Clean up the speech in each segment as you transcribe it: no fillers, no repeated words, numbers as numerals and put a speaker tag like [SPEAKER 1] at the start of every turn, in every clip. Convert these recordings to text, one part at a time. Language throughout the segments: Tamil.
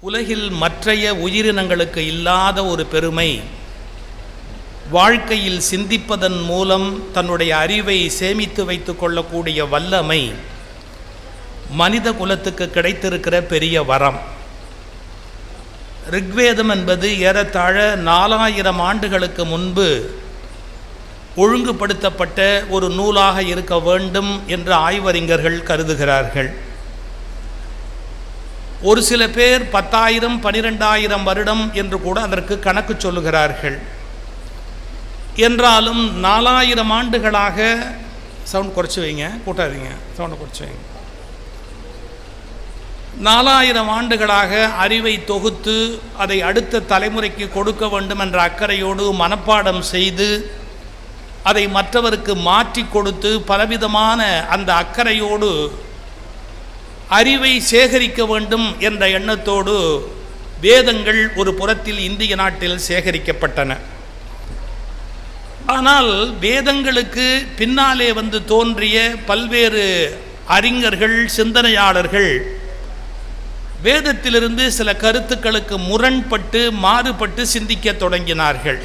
[SPEAKER 1] உலகில் மற்றைய உயிரினங்களுக்கு இல்லாத ஒரு பெருமை, வாழ்க்கையில் சிந்திப்பதன் மூலம் தன்னுடைய அறிவை சேமித்து வைத்து கொள்ளக்கூடிய வல்லமை மனித குலத்துக்கு கிடைத்திருக்கிற பெரிய வரம். ரிக்வேதம் என்பது ஏறத்தாழ 4000 ஆண்டுகளுக்கு முன்பு ஒழுங்குபடுத்தப்பட்ட ஒரு நூலாக இருக்க வேண்டும் என்று ஆய்வறிஞர்கள் கருதுகிறார்கள். ஒரு சில பேர் 10,000 12,000 வருடம் என்று கூட அதற்கு கணக்கு சொல்லுகிறார்கள். என்றாலும் 4000 ஆண்டுகளாக சவுண்ட் குறைச்சி வைங்க, கூட்டாதீங்க, சவுண்டை குறைச்சி வைங்க. 4000 ஆண்டுகளாக அறிவை தொகுத்து அதை அடுத்த தலைமுறைக்கு கொடுக்க வேண்டும் என்ற அக்கறையோடு மனப்பாடம் செய்து அதை மற்றவருக்கு மாற்றி கொடுத்து பலவிதமான அந்த அக்கறையோடு அறிவை சேகரிக்க வேண்டும் என்ற எண்ணத்தோடு வேதங்கள் ஒரு புறத்தில் இந்திய நாட்டில் சேகரிக்கப்பட்டன. ஆனால் வேதங்களுக்கு பின்னாலே வந்து தோன்றிய பல்வேறு அறிஞர்கள், சிந்தனையாளர்கள் வேதத்திலிருந்து சில கருத்துக்களுக்கு முரண்பட்டு மாறுபட்டு சிந்திக்க தொடங்கினார்கள்.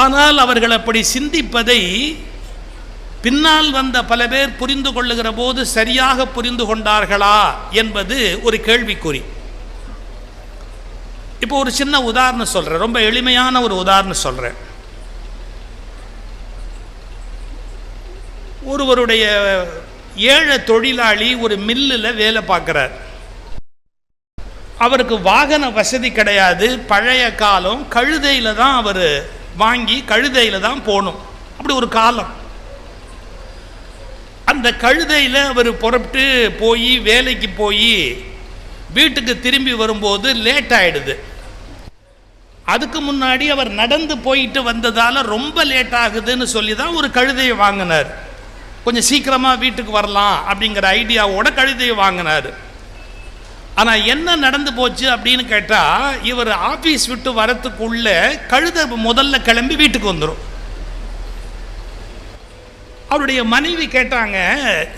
[SPEAKER 1] ஆனால் அவர்கள் அப்படி சிந்திப்பதை பின்னால் வந்த பல பேர் புரிந்து கொள்ளுகிற போது சரியாக புரிந்து கொண்டார்களா என்பது ஒரு கேள்விக்குறி. இப்போ ஒரு சின்ன உதாரணம் சொல்கிறேன், ரொம்ப எளிமையான ஒரு உதாரணம் சொல்கிறேன். ஒருவருடைய ஏழை தொழிலாளி ஒரு மில்லில் வேலை பார்க்குறார். அவருக்கு வாகன வசதி கிடையாது. பழைய காலம், கழுதையில் தான் அவர் வாங்கி கழுதையில் தான் போகணும். அப்படி ஒரு காலம். அந்த கழுதையில் அவர் புறப்பட்டு போய் வேலைக்கு போய் வீட்டுக்கு திரும்பி வரும்போது லேட் ஆகிடுது. அதுக்கு முன்னாடி அவர் நடந்து போயிட்டு வந்ததால் ரொம்ப லேட் ஆகுதுன்னு சொல்லி தான் ஒரு கழுதையை வாங்கினார். கொஞ்சம் சீக்கிரமாக வீட்டுக்கு வரலாம் அப்படிங்கிற ஐடியாவோட கழுதையை வாங்கினார். ஆனால் என்ன நடந்து போச்சு அப்படின்னு கேட்டால், இவர் ஆஃபீஸ் விட்டு வரத்துக்குள்ள கழுதை முதல்ல கிளம்பி வீட்டுக்கு வந்துடும். அவருடைய மனைவி கேட்டாங்க,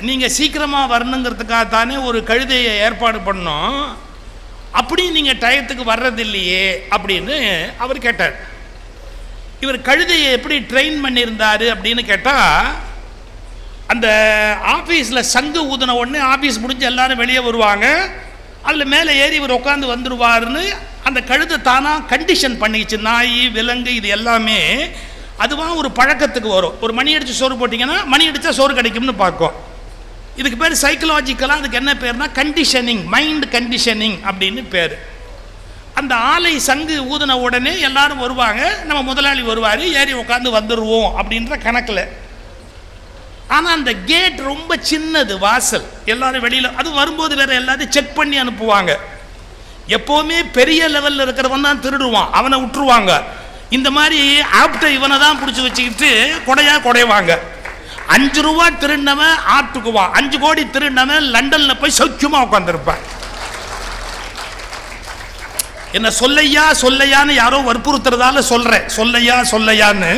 [SPEAKER 1] நீங்கள் சீக்கிரமாக வரணுங்கிறதுக்காக தானே ஒரு கழுதையை ஏற்பாடு பண்ணோம், அப்படி நீங்கள் டயத்துக்கு வர்றதில்லையே அப்படின்னு அவர் கேட்டார். இவர் கழுதையை எப்படி ட்ரெயின் பண்ணியிருந்தார் அப்படின்னு கேட்டால், அந்த ஆஃபீஸில் சங்கு ஊதின உடனே ஆஃபீஸ் முடிஞ்சு எல்லாரும் வெளியே வருவாங்க, அதில் மேலே ஏறி இவர் உட்காந்து வந்துடுவார்னு அந்த கழுதை தானாக கண்டிஷன் பண்ணிக்கிச்சு. நாய், விலங்கு இது எல்லாமே அதுவாக ஒரு பழக்கத்துக்கு வரும். ஒரு மணி அடித்து சோறு போட்டிங்கன்னா மணி அடித்தா சோறு கிடைக்கும்னு பார்க்கும். இதுக்கு பேர் சைக்கலாஜிக்கலாக அதுக்கு என்ன பேர்னா கண்டிஷனிங், மைண்ட் கண்டிஷனிங் அப்படின்னு பேர். அந்த ஆலை சங்கு ஊதின உடனே எல்லாரும் வருவாங்க, நம்ம முதலாளி வருவார், ஏறி உட்காந்து வந்துடுவோம் அப்படின்ற கணக்கில். ஆனால் அந்த கேட் ரொம்ப சின்னது, வாசல், எல்லாரும் வெளியில், அது வரும்போது வேறு எல்லாத்தையும் செக் பண்ணி அனுப்புவாங்க. எப்போவுமே பெரிய லெவலில் இருக்கிறவன் தான் திருடுவான், அவனை விட்டுருவாங்க. இந்த மாதிரி ஆப்ட இவனை தான் பிடிச்சி வச்சுக்கிட்டு குடைவாங்க. 5 ரூபா திருடினவன் ஆட்டுக்குவான், 5 கோடி திருடினவன் லண்டனில் போய் சௌக்கியமாக உட்காந்துருப்பான். என்ன சொல்லையான்னு யாரோ வற்புறுத்துறதால சொல்கிறேன், சொல்லையான்னு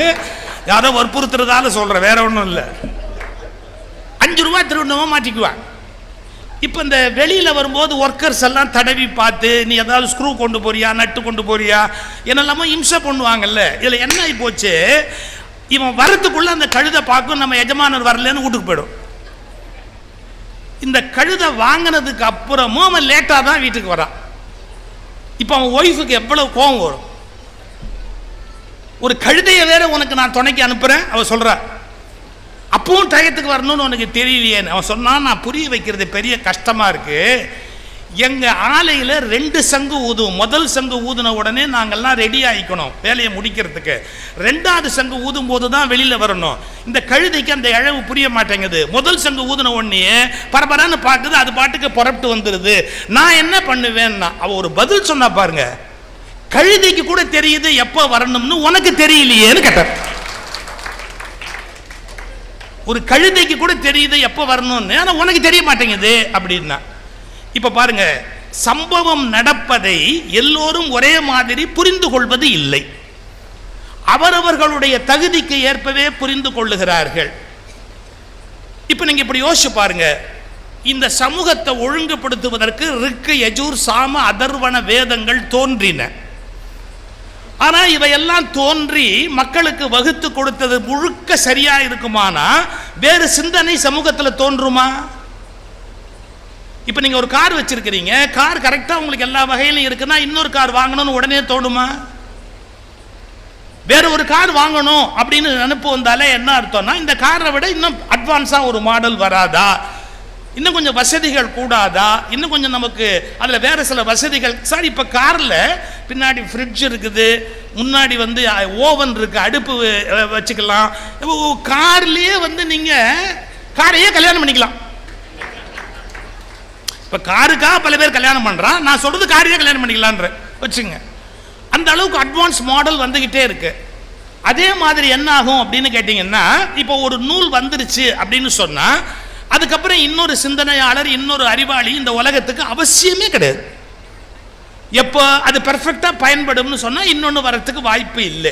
[SPEAKER 1] யாரோ வற்புறுத்துறதால சொல்கிறேன், வேற ஒன்றும் இல்லை. 5 ரூபா திருடினவன் மாட்டிக்குவான். இப்போ இந்த வெளியில் வரும்போது ஒர்க்கர்ஸ் எல்லாம் தடவி பார்த்து, நீ ஏதாவது ஸ்க்ரூ கொண்டு போறியா, நட்டு கொண்டு போறியா, என்னெல்லாமோ இம்சை பண்ணுவாங்கல்ல. இதில் என்ன ஆகி போச்சு, இவன் வரத்துக்குள்ளே அந்த கழுதை பார்க்கும் நம்ம எஜமானர் வரலன்னு வீட்டுக்கு போயிடும். இந்த கழுதை வாங்கினதுக்கு அப்புறமும் அவன் லேட்டாக தான் வீட்டுக்கு வரான். இப்போ அவன் ஒய்ஃபுக்கு எவ்வளவு கோபம் வரும். ஒரு கழுதையை வேற உனக்கு நான் துணைக்கு அனுப்புகிறேன் அவன் சொல்கிறா, அப்பவும் டயத்துக்கு வரணும்னு உனக்கு தெரியலையேன்னு அவன் சொன்னான். நான் புரிய வைக்கிறது பெரிய கஷ்டமாக இருக்குது. எங்கள் ஆலையில் 2 சங்கு ஊதும். முதல் சங்கு ஊதின உடனே நாங்கள்லாம் ரெடி ஆகிக்கணும் வேலையை முடிக்கிறதுக்கு. 2வது சங்கு ஊதும் போது தான் வெளியில் வரணும். இந்த கழுதைக்கு அந்த இழவு புரிய மாட்டேங்குது. முதல் சங்கு ஊதின உடனே பரபரான்னு பார்க்குது, அது பாட்டுக்கு புறப்பட்டு வந்துடுது. நான் என்ன பண்ணுவேன்னா, அவள் ஒரு பதில் சொன்னா பாருங்க, கழுதைக்கு கூட தெரியுது எப்போ வரணும்னு, உனக்கு தெரியலையேன்னு கேட்டார். ஒரு கழுதைக்கு கூட தெரியுது எப்போ வரணும்னு, ஆனால் உனக்கு தெரிய மாட்டேங்குது அப்படின்னா. இப்போ பாருங்க, சம்பவம் நடப்பதை எல்லோரும் ஒரே மாதிரி புரிந்து கொள்வது இல்லை. அவரவர்களுடைய தகுதிக்கு ஏற்பவே புரிந்து கொள்ளுகிறார்கள். இப்போ நீங்கள் இப்படி யோசிச்சு பாருங்க, இந்த சமூகத்தை ஒழுங்குபடுத்துவதற்கு ரிக்கு, யஜூர், சாம, அதர்வண வேதங்கள் தோன்றின. ஆனா இவையெல்லாம் தோன்றி மக்களுக்கு வகுத்து கொடுத்தது முழுக்க சரியா இருக்குமானா வேறு சிந்தனை சமூகத்தில் தோன்றுமா? இப்ப நீங்க ஒரு கார் வச்சிருக்கிறீங்க, கார் கரெக்டா உங்களுக்கு எல்லா வகையிலும் இருக்குன்னா இன்னொரு கார் வாங்கணும்னு உடனே தோணுமா? வேற ஒரு கார் வாங்கணும் அப்படின்னு நினைப்பு வந்தாலே என்ன அர்த்தம்னா இந்த காரை விட இன்னும் அட்வான்ஸா ஒரு மாடல் வராதா, இன்னும் கொஞ்சம் வசதிகள் கூடாதா, இன்னும் கொஞ்சம் நமக்கு அதில் வேற சில வசதிகள். சார் இப்போ காரில் பின்னாடி ஃப்ரிட்ஜ் இருக்குது, முன்னாடி வந்து ஓவன் இருக்கு, அடுப்பு வச்சுக்கலாம். கார்லேயே வந்து நீங்கள் காரையே கல்யாணம் பண்ணிக்கலாம். இப்போ காருக்காக பல பேர் கல்யாணம் பண்ணுறான், நான் சொல்றது காரையே கல்யாணம் பண்ணிக்கலான்ற வச்சுங்க. அந்த அளவுக்கு அட்வான்ஸ் மாடல் வந்துகிட்டே இருக்கு. அதே மாதிரி என்ன ஆகும் அப்படின்னு கேட்டீங்கன்னா, இப்போ ஒரு நூல் வந்துருச்சு அப்படின்னு சொன்னா அதுக்கப்புறம் இன்னொரு சிந்தனையாளர், இன்னொரு அறிவாளி இந்த உலகத்துக்கு அவசியமே கிடையாது. எப்போ அது பெர்ஃபெக்டா பயன்படும்னு சொன்னா இன்னொன்று வரத்துக்கு வாய்ப்பு இல்லை.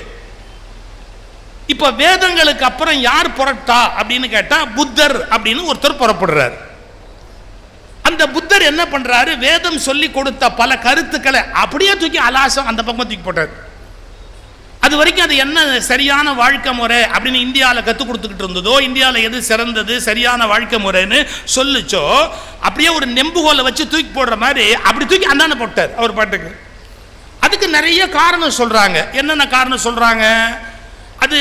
[SPEAKER 1] இப்போ வேதங்களுக்கு அப்புறம் யார் புறட்டா அப்படின்னு கேட்டா புத்தர் அப்படின்னு ஒருத்தர் புறப்படுறார். அந்த புத்தர் என்ன பண்றாரு, வேதம் சொல்லி கொடுத்த பல கருத்துக்களை அப்படியே தூக்கி அலாசம் அந்த பக்கம் தூக்கி போட்டார். அது வரைக்கும் அது என்ன சரியான வாழ்க்கை முறை அப்படின்னு இந்தியாவில் கற்றுக் கொடுத்துக்கிட்டு இருந்ததோ, இந்தியாவில் எது சிறந்தது சரியான வாழ்க்கை முறைன்னு சொல்லிச்சோ, அப்படியே ஒரு நெம்புகோலை வச்சு தூக்கி போடுற மாதிரி அப்படி தூக்கி அந்தாண்ட போட்டார் அவர் பாட்டுக்கு. அதுக்கு நிறைய காரணம் சொல்றாங்க. என்னென்ன காரணம் சொல்றாங்க? அது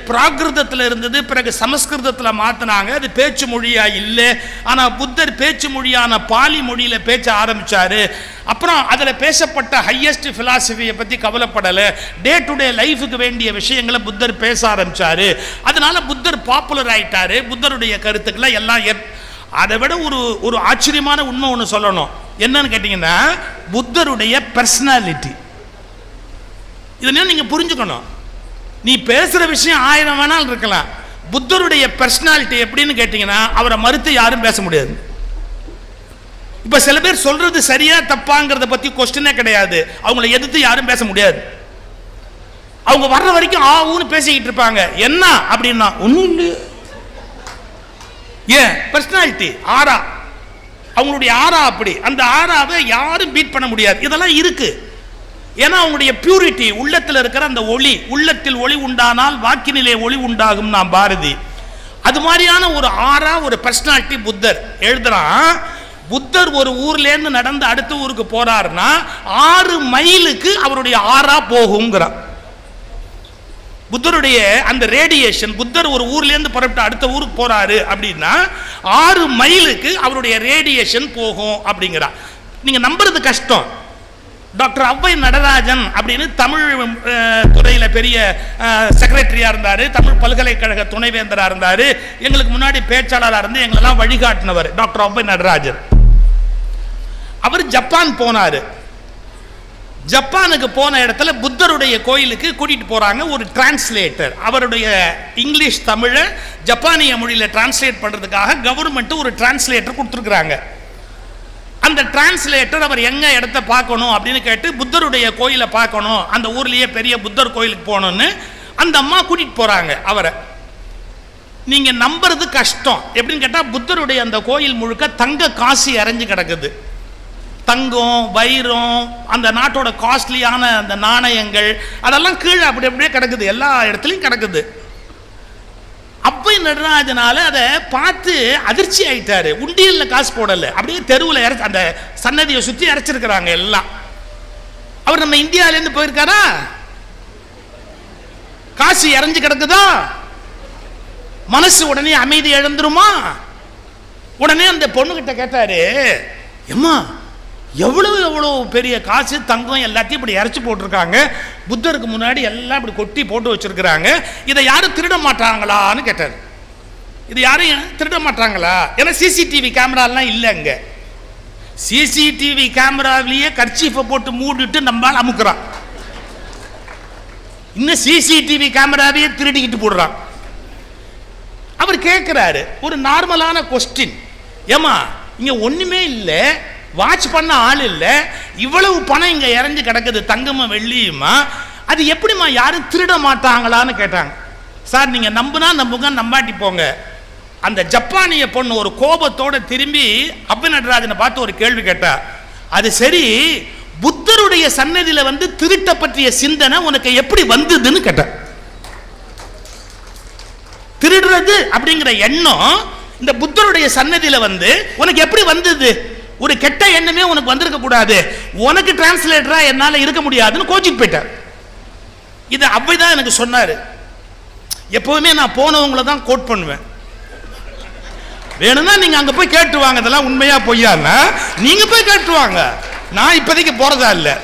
[SPEAKER 1] பிராகிருதத்தில் இருந்தது, பிறகு சமஸ்கிருதத்தில் மாற்றினாங்க, அது பேச்சு மொழியா இல்லை. ஆனால் புத்தர் பேச்சு மொழியான பாலி மொழியில் பேச்ச ஆரம்பிச்சாரு. அப்புறம் அதில் பேசப்பட்ட ஹையஸ்ட் பிலாசபியை பற்றி கவலைப்படலை, டே டு டே லைஃபுக்கு வேண்டிய விஷயங்களை புத்தர் பேச ஆரம்பிச்சாரு. அதனால புத்தர் பாப்புலர் ஆயிட்டாரு. புத்தருடைய கருத்துக்களை எல்லாம் அதை விட ஒரு ஆச்சரியமான உண்மை ஒன்று சொல்லணும். என்னன்னு கேட்டீங்கன்னா, புத்தருடைய பர்சனாலிட்டி இதனால நீங்க புரிஞ்சுக்கணும். நீ பேசுற விஷயம் 1000 வேணாலும் இருக்கலாம், புத்தருடைய பர்சனாலிட்டி எப்படின்னு கேட்டீங்கன்னா அவரை மறுத்து யாரும் பேச முடியாது. இப்ப சில பேர் சொல்றது சரியா தப்பாங்கிறத பத்தி கொஸ்டினே கிடையாது, அவங்களை எதிர்த்து யாரும் பேச முடியாது. அவங்க வர்ற வரைக்கும் ஆவுன்னு பேசிக்கிட்டு இருப்பாங்க. என்ன அப்படின்னா ஒண்ணும் இல்லை. ஏன்? பர்சனாலிட்டி, ஆரா, அவங்களுடைய ஆரா அப்படி. அந்த ஆராவை யாரும் பீட் பண்ண முடியாது. இதெல்லாம் இருக்கு. ஏன்னா அவங்களுடைய பியூரிட்டி, உள்ளத்தில் இருக்கிற அந்த ஒளி, உள்ளத்தில் ஒளி உண்டானால் வாக்கினிலே ஒளி உண்டாகும் நான் பாரதி. அது மாதிரியான ஒரு ஆரா, ஒரு பர்சனாலிட்டி புத்தர். எழுதுறான், புத்தர் ஒரு ஊர்ல இருந்து நடந்து அடுத்த ஊருக்கு போறாருன்னா 6 மைலுக்கு அவருடைய ஆரா போகுங்கிறான். புத்தருடைய அந்த ரேடியேஷன், புத்தர் ஒரு ஊர்ல இருந்து புறப்பட்டு அடுத்த ஊருக்கு போறாரு அப்படின்னா 6 மைலுக்கு அவருடைய ரேடியேஷன் போகும் அப்படிங்கிறான். நீங்க நம்புறது கஷ்டம். டாக்டர் அவ்வை நடராஜன் அப்படின்னு தமிழ் துறையில பெரிய செக்ரட்டரியா இருந்தாரு, தமிழ் பல்கலைக்கழக துணைவேந்தரா இருந்தாரு, எங்களுக்கு முன்னாடி பேச்சாளராக இருந்து எங்களெல்லாம் வழிகாட்டினவர் டாக்டர் அவ்வை நடராஜன். அவர் ஜப்பான் போனாரு. ஜப்பானுக்கு போன இடத்துல புத்தருடைய கோயிலுக்கு கூட்டிட்டு போறாங்க ஒரு டிரான்ஸ்லேட்டர். அவருடைய இங்கிலீஷ் தமிழை ஜப்பானிய மொழியில டிரான்ஸ்லேட் பண்றதுக்காக கவர்மெண்ட் ஒரு டிரான்ஸ்லேட்டர் கொடுத்துருக்காங்க. அந்த டிரான்ஸ்லேட்டர் அவர் எங்க இடத்த பார்க்கணும் அப்படின்னு கேட்டு புத்தருடைய கோயிலை பார்க்கணும், அந்த ஊர்லயே பெரிய புத்தர் கோயிலுக்கு போகணும்னு அந்த அம்மா கூட்டிட்டு போறாங்க அவரை. நீங்க நம்புறது கஷ்டம். எப்படின்னு கேட்டா புத்தருடைய அந்த கோயில் முழுக்க தங்க காசு இறங்கி கிடக்குது. தங்கம், வைரம், அந்த நாட்டோட காஸ்ட்லியான அந்த நாணயங்கள் அதெல்லாம் கீழே அப்படி அப்படியே கிடக்குது, எல்லா இடத்துலையும் கிடக்குது. அவ்வை நடராஜனால அதை பார்த்து அதிர்ச்சி ஆயிட்டாரு. உண்டியல்ல காசு போடல, அப்படியே தெருவில் அந்த சன்னதியை சுற்றி இறைச்சிருக்கிறாங்க எல்லாம். அவர் நம்ம இந்தியாவிலேருந்து போயிருக்காரா? காசு இறஞ்சி கிடக்குதா? மனசு உடனே அமைதி இழந்துருமா? உடனே அந்த பொண்ணுகிட்ட கேட்டாரு, எம்மா எவ்வளவு பெரிய காசு தங்கம் எல்லாத்தையும் இப்படி இறைச்சி போட்டிருக்காங்க, புத்தருக்கு முன்னாடி எல்லாம் இப்படி கொட்டி போட்டு வச்சிருக்கிறாங்க, இதை யாரும் திருட மாட்டாங்களான்னு கேட்டார். இது யாரும் திருட மாட்டாங்களா? ஏன்னா சிசிடிவி கேமராலாம் இல்லை அங்க. சிசிடிவி கேமராவிலேயே கர்ச்சீஃபை போட்டு மூடிட்டு நம்மால் அமுக்குறான். இன்னும் சிசிடிவி கேமராவையே திருடிக்கிட்டு போடுறான். அவர் கேட்கிறாரு ஒரு நார்மலான கொஸ்டின், ஏமா இங்க ஒண்ணுமே இல்லை, வாட்ச் பண்ண ஆள் இல்லை, இவ்வளவு பணம் இங்க இறங்கி கிடக்குது, தங்கமும் வெள்ளியுமா, அது எப்படிமா யாரும் திருட மாட்டாங்களான்னு கேட்டாங்க. சார் நீங்க நம்புனா நம்புங்க, நம்பாட்டி போங்க. அந்த ஜப்பானிய பொண்ணு ஒரு கோபத்தோட திரும்பி அப்பு நடராஜனை பார்த்து ஒரு கேள்வி கேட்டா, அது சரி, புத்தருடைய சன்னதியில வந்து திருட்ட பற்றிய சிந்தனை உனக்கு எப்படி வந்ததுன்னு கேட்ட. திருடுறது அப்படிங்கிற எண்ணம் இந்த புத்தருடைய சன்னதியில வந்து உனக்கு எப்படி வந்தது? ஒரு கெட்ட எண்ணமே உனக்கு வந்திருக்க கூடாது, உனக்கு டிரான்ஸ்லேட்டரா என்னால இருக்க முடியாதுன்னு கோச்சிட்டு போயிட்டார். இது அப்படிதான் எனக்கு சொன்னாரு. எப்பவுமே நான் போனவங்களை தான் கோட் பண்ணுவேன். வேணும்னா நீங்க அங்க போய் கேட்டுவாங்க, இதெல்லாம் உண்மையா பொய்யான்னா நீங்க போய் கேட்டுவாங்க. நான் இப்போதைக்கு போறதா இல்லை,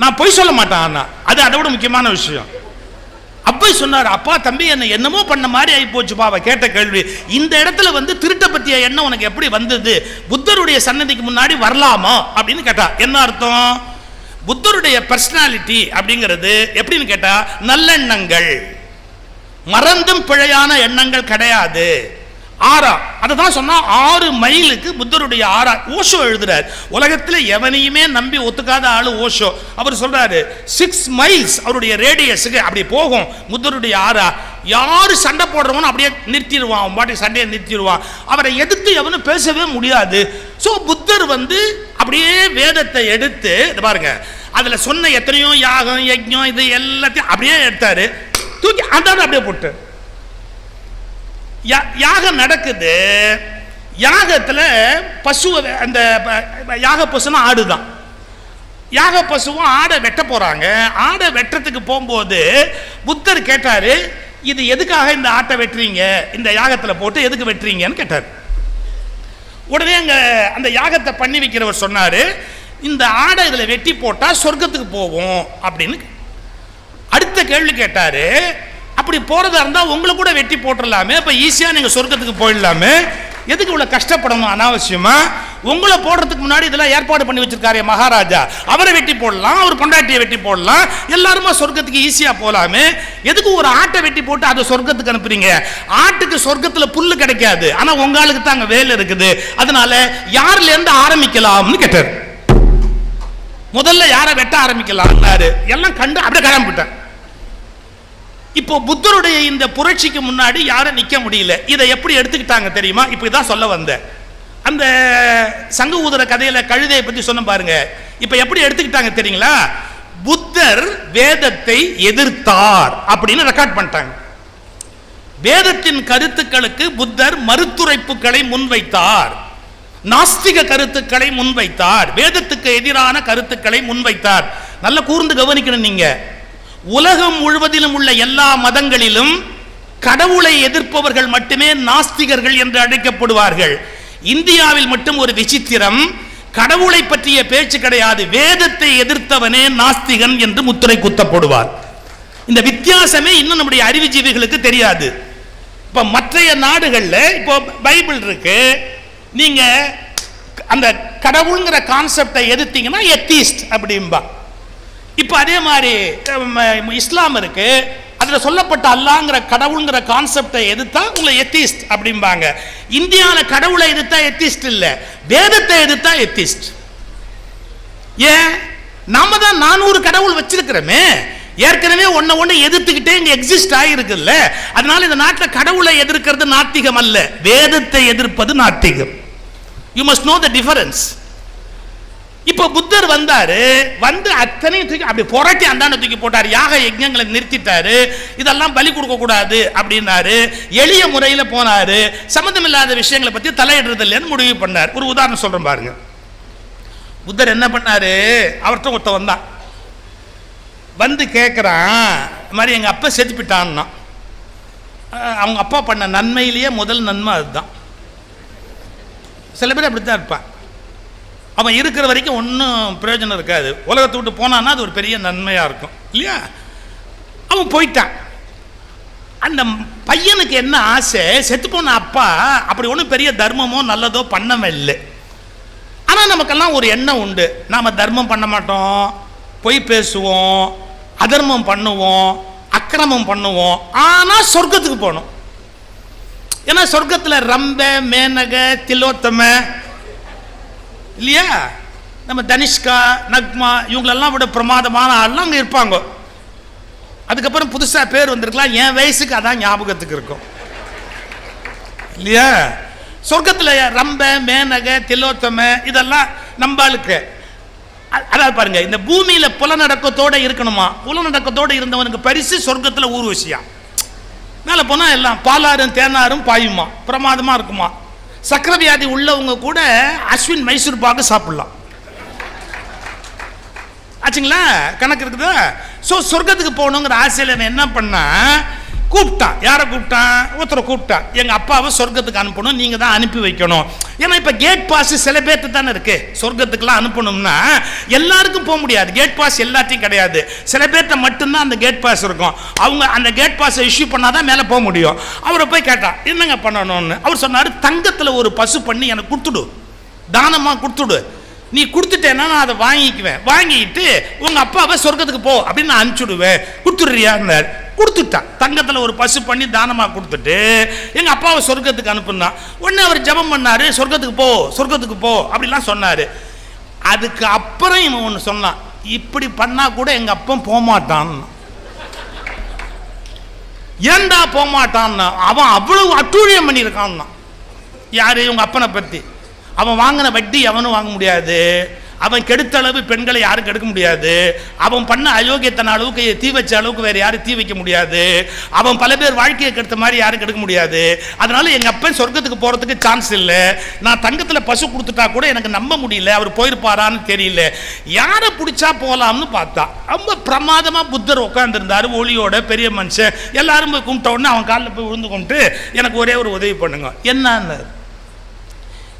[SPEAKER 1] நான் பொய் சொல்ல மாட்டேன். ஆனா அது அதை விட முக்கியமான விஷயம். அப்பா சொன்னார், அப்பா தம்பி என்ன என்னமோ பண்ண மாதிரி ஆகி போச்சுப்பா அவ கேட்ட கேள்வி. இந்த இடத்துல வந்து திருட்ட பத்திய எண்ணம் உனக்கு எப்படி வந்தது? புத்தருடைய சன்னதிக்கு முன்னாடி வரலாமா அப்படின்னு கேட்டா. என்ன அர்த்தம்? புத்தருடைய பர்சனாலிட்டி அப்படிங்கிறது எப்படின்னு கேட்டா, நல்லெண்ணங்கள், மறந்தும் பிழையான எண்ணங்கள் கிடையாது. ஆறா அதை தான் சொன்னா, 6 மைலுக்கு புத்தருடைய ஆறா. ஓஷோ எழுதுறார், உலகத்தில் எவனையுமே நம்பி ஒத்துக்காத ஆளு ஓஷோ. அவர் சொல்றாரு 6 மைல்ஸ் அவருடைய ரேடியஸுக்கு அப்படி போகும் புத்தருடைய ஆறா. யாரு சண்டை போடுறவனும் அப்படியே நிறுத்திடுவான், அவன் பாட்டி சண்டையை நிறுத்திடுவான். அவரை எதிர்த்து எவனும் பேசவே முடியாது. ஸோ புத்தர் வந்து அப்படியே வேதத்தை எடுத்து பாருங்க, அதுல சொன்ன எத்தனையோ யாகம் யஜ்ஞம் இது எல்லாத்தையும் அப்படியே எடுத்தாரு, தூக்கி அந்த அப்படியே போட்டு யாகம் நடக்குது. யாகத்துல பசுவை, அந்த யாக பசுனா ஆடுதான், யாக பசுவும் ஆடை வெட்ட போறாங்க. ஆடை வெட்டுறதுக்கு போகும்போது புத்தர் கேட்டாரு, இது எதுக்காக இந்த ஆட்டை வெட்டுறீங்க, இந்த யாகத்துல போட்டு எதுக்கு வெட்டுறீங்கன்னு கேட்டார். உடனே அங்க அந்த யாகத்தை பண்ணி வைக்கிறவர் சொன்னாரு, இந்த ஆடை இதுல வெட்டி போட்டா சொர்க்கத்துக்கு போவோம் அப்படின்னு. அடுத்த கேள்வி கேட்டாரு, அப்படி போறதா இருந்தா உங்களை கூட வெட்டி போட்டுடலாமே, அப்ப ஈஸியா நீங்க சொர்க்கத்துக்கு போயிடலாமே, எதுக்கு இவ்வளவு கஷ்டப்படணும் அனாவசியமா? உங்களை போடுறதுக்கு முன்னாடி இதெல்லாம் ஏற்பாடு பண்ணி வச்சிருக்காரு மகாராஜா, அவரை வெட்டி போடலாம், அவர் பொண்டாட்டியை வெட்டி போடலாம், எல்லாருமா சொர்க்கத்துக்கு ஈஸியா போலாமே, எதுக்கு ஒரு ஆட்டை வெட்டி போட்டு அதை சொர்க்கத்துக்கு அனுப்புறீங்க? ஆட்டுக்கு சொர்க்கத்துல புல்லு கிடைக்காது, ஆனா உங்களுக்கு தான் அங்க வேலை இருக்குது, அதனால யாருல இருந்து ஆரம்பிக்கலாம்னு கேட்டார். முதல்ல யாரை வெட்ட ஆரம்பிக்கலாம் எல்லாம் கண்டு அப்படியே கிளம்பிட்டேன். இப்போ புத்தருடைய இந்த புரட்சிக்கு முன்னாடி யாரும் நிக்க முடியல. இதை எப்படி எடுத்துக்கிட்டாங்க தெரியுமா? இப்போ இதான் சொல்ல வந்தேன். அந்த சங்கு ஊதுற கதையில கழுதையை பத்தி சொன்ன பாருங்க, இப்ப எப்படி எடுத்துக்கிட்டாங்க தெரியுங்களா? புத்தர் வேதத்தை எதிர்த்தார் அப்படின்னு ரெக்கார்ட் பண்ணிட்டாங்க. வேதத்தின் கருத்துக்களுக்கு புத்தர் மறுத்துரைப்புகளை முன்வைத்தார், நாஸ்திக கருத்துக்களை முன்வைத்தார், வேதத்துக்கு எதிரான கருத்துக்களை முன்வைத்தார். நல்ல கூர்ந்து கவனிக்கணும் நீங்க. உலகம் முழுவதிலும் உள்ள எல்லா மதங்களிலும் கடவுளை எதிர்ப்பவர்கள் மட்டுமே நாஸ்திகர்கள் என்று அழைக்கப்படுவார்கள். இந்தியாவில் மட்டும் ஒரு விசித்திரம், கடவுளை பற்றிய பேச்சு கிடையாது, வேதத்தை எதிர்த்தவனே நாஸ்திகன் என்று முத்திரை குத்தப்படுவார். இந்த வித்தியாசமே இன்னும் நம்முடைய அறிவுஜீவிகளுக்கு தெரியாது. இப்ப மற்றைய நாடுகள்ல இப்போ பைபிள் இருக்கு, நீங்க அந்த கடவுள்ங்கிற கான்செப்டை எதிர்த்தீங்கன்னா எத்திஸ்ட் அப்படிம்பா. இப்ப அதே மாதிரி இஸ்லாம் இருக்கு, அதுல சொல்லப்பட்ட அல்லாஹ்ங்கிற கடவுள்ங்கிற கான்செப்டை எதிர்த்தா உங்களை எத்திஸ்ட் அப்படிம்பாங்க. இந்தியாவில் கடவுளை எதிர்த்தா எத்திஸ்ட் இல்ல, வேதத்தை எதிர்த்தா எத்திஸ்ட். ஏன்? நாம தான் 400 கடவுள் வச்சிருக்கிறோமே, ஏற்கனவே ஒண்ணு எதிர்த்துக்கிட்டே இங்க எக்ஸிஸ்ட் ஆகிருக்குல்ல, அதனால இந்த நாட்டில் கடவுளை எதிர்க்கிறது நாத்திகம் அல்ல, வேதத்தை எதிர்ப்பது நாத்திகம். You must know the difference. இப்ப புத்தர் வந்தாரு, வந்து அத்தனையும் தூக்கி அப்படி புரட்டி அந்தாண்ட தூக்கி போட்டார், யாக யஜ்ஞங்களை நிறுத்திட்டாரு, இதெல்லாம் பலி கொடுக்க கூடாது அப்படின்னாரு, எளிய முறையில் போனாரு, சம்பந்தமில்லாத விஷயங்களை பத்தி தலையிடுறது இல்லைன்னு முடிவு பண்ணார். ஒரு உதாரணம் சொல்றேன் பாருங்க. புத்தர் என்ன பண்ணாரு, அவர்கிட்ட ஒருத்த வந்தான், வந்து கேட்குறான், இது மாதிரி எங்கள் அப்பா செத்து போயிட்டான்னா. அவங்க அப்பா பண்ண நன்மையிலேயே முதல் நன்மை அதுதான். சில பேர் அப்படித்தான் இருப்பான், அவன் இருக்கிற வரைக்கும் ஒன்றும் பிரயோஜனம் இருக்காது, உலகத்தை விட்டு போனான்னா அது ஒரு பெரிய நன்மையாக இருக்கும் இல்லையா? அவன் போயிட்டான். அந்த பையனுக்கு என்ன ஆசை, செத்து போன அப்பா அப்படி ஒன்றும் பெரிய தர்மமோ நல்லதோ பண்ணவே இல்லை. ஆனால் நமக்கெல்லாம் ஒரு எண்ணம் உண்டு, நாம் தர்மம் பண்ண மாட்டோம், பொய் பேசுவோம், அதர்மம் பண்ணுவோம், அக்கிரமம் பண்ணுவோம், ஆனால் சொர்க்கத்துக்கு போகணும். ஏன்னா சொர்க்கத்தில் ரம்ப, மேனக, திலோத்தம இல்லையா, நம்ம தனிஷ்கா, நக்மா இவங்களெல்லாம் விட பிரமாதமான ஆள்லாம் அங்கே இருப்பாங்க. அதுக்கப்புறம் புதுசாக பேர் வந்திருக்கலாம், என் வயசுக்கு அதான் ஞாபகத்துக்கு இருக்கும். இல்லையா? சொர்க்கத்தில் ரம்ப, மேனக, திலோத்தம இதெல்லாம் நம்பாளுக்கு. அதாவது பாருங்க, இந்த பூமியில புலநடக்கத்தோட இருக்கணுமா, புலநடக்கத்தோட இருந்தவனுக்கு பரிசு சொர்க்கத்தில் ஊர்வசியா. மேலே போனால் எல்லாம் பாலாரும் தேனாரும் பாயுமா, பிரமாதமாக இருக்குமா. சக்கரவியாதி உள்ளவங்க கூட அஸ்வின் மைசூர் பாக்கு சாப்பிடலாம். ஆச்சுங்களா? கணக்கு இருக்குதா? ஸோ சொர்க்கத்துக்கு போகணுங்கிற ஆசையில் என்ன பண்ணா, கூப்பிட்டான். யாரை கூப்பிட்டான்? ஒருத்தரை கூப்பிட்டான். எங்கள் அப்பாவை சொர்க்கத்துக்கு அனுப்பணும், நீங்கள் தான் அனுப்பி வைக்கணும். ஏன்னா இப்போ கேட் பாஸ் சில பேர்த்து தானே இருக்கு. சொர்க்கத்துக்குலாம் அனுப்பணும்னா எல்லாருக்கும் போக முடியாது. கேட் பாஸ் எல்லாத்தையும் கிடையாது. சில பேர்த்த மட்டும்தான் அந்த கேட் பாஸ் இருக்கும். அவங்க அந்த கேட் பாஸை இஷ்யூ பண்ணாதான் மேலே போக முடியும். அவரை போய் கேட்டான், என்னங்க பண்ணணும்னு. அவர் சொன்னார், தங்கத்தில் ஒரு பசு பண்ணி எனக்கு கொடுத்துடு, தானமாக கொடுத்துடு. நீ கொடுத்துட்டேன்னா நான் அதை வாங்கிக்குவேன், வாங்கிட்டு உங்கள் அப்பாவை சொர்க்கத்துக்கு போ அப்படின்னு நான் அனுப்பிச்சுடுவேன், கொடுத்துடுறியான்னார். கொடுத்துட்டான். தங்கத்தில் ஒரு பசு பண்ணி தானமாக கொடுத்துட்டு எங்கள் அப்பாவை சொர்க்கத்துக்கு அனுப்புனா. உடனே அவர் ஜெபம் பண்ணார், சொர்க்கத்துக்கு போ, சொர்க்கத்துக்கு போ அப்படிலாம் சொன்னார். அதுக்கு அப்புறம் இவன் ஒன்று சொன்னான், இப்படி பண்ணால் கூட எங்கள் அப்பா போகமாட்டான். ஏண்டா போகமாட்டான்னா, அவன் அவ்வளவு அட்டூழியம் பண்ணியிருக்கான்னா. யார்? இவங்க அப்பனை பற்றி. அவன் வாங்கின வட்டி எவனும் வாங்க முடியாது. அவன் கெடுத்த அளவு பெண்களை யாரும் கெடுக்க முடியாது. அவன் பண்ண அயோக்கியத்தன அளவுக்கு தீ வச்ச அளவுக்கு வேறு யாரும் தீ வைக்க முடியாது. அவன் பல பேர் வாழ்க்கையை கெடுத்த மாதிரி யாரும் கெடுக்க முடியாது. அதனால எங்கள் அப்பன் சொர்க்கத்துக்கு போகிறதுக்கு சான்ஸ் இல்லை. நான் தங்கத்தில் பசு கொடுத்துட்டா கூட எனக்கு நம்ப முடியல, அவர் போயிருப்பாரான்னு தெரியல. யாரை பிடிச்சா போகலாம்னு பார்த்தா ரொம்ப பிரமாதமாக புத்தர் உட்காந்துருந்தார், ஒளியோட பெரிய மனுஷன். எல்லாரும் போய் கும்பிட்ட உடனே அவன் காலில் போய் விழுந்து கொண்டு எனக்கு ஒரே ஒரு உதவி பண்ணுங்க. என்னன்னு,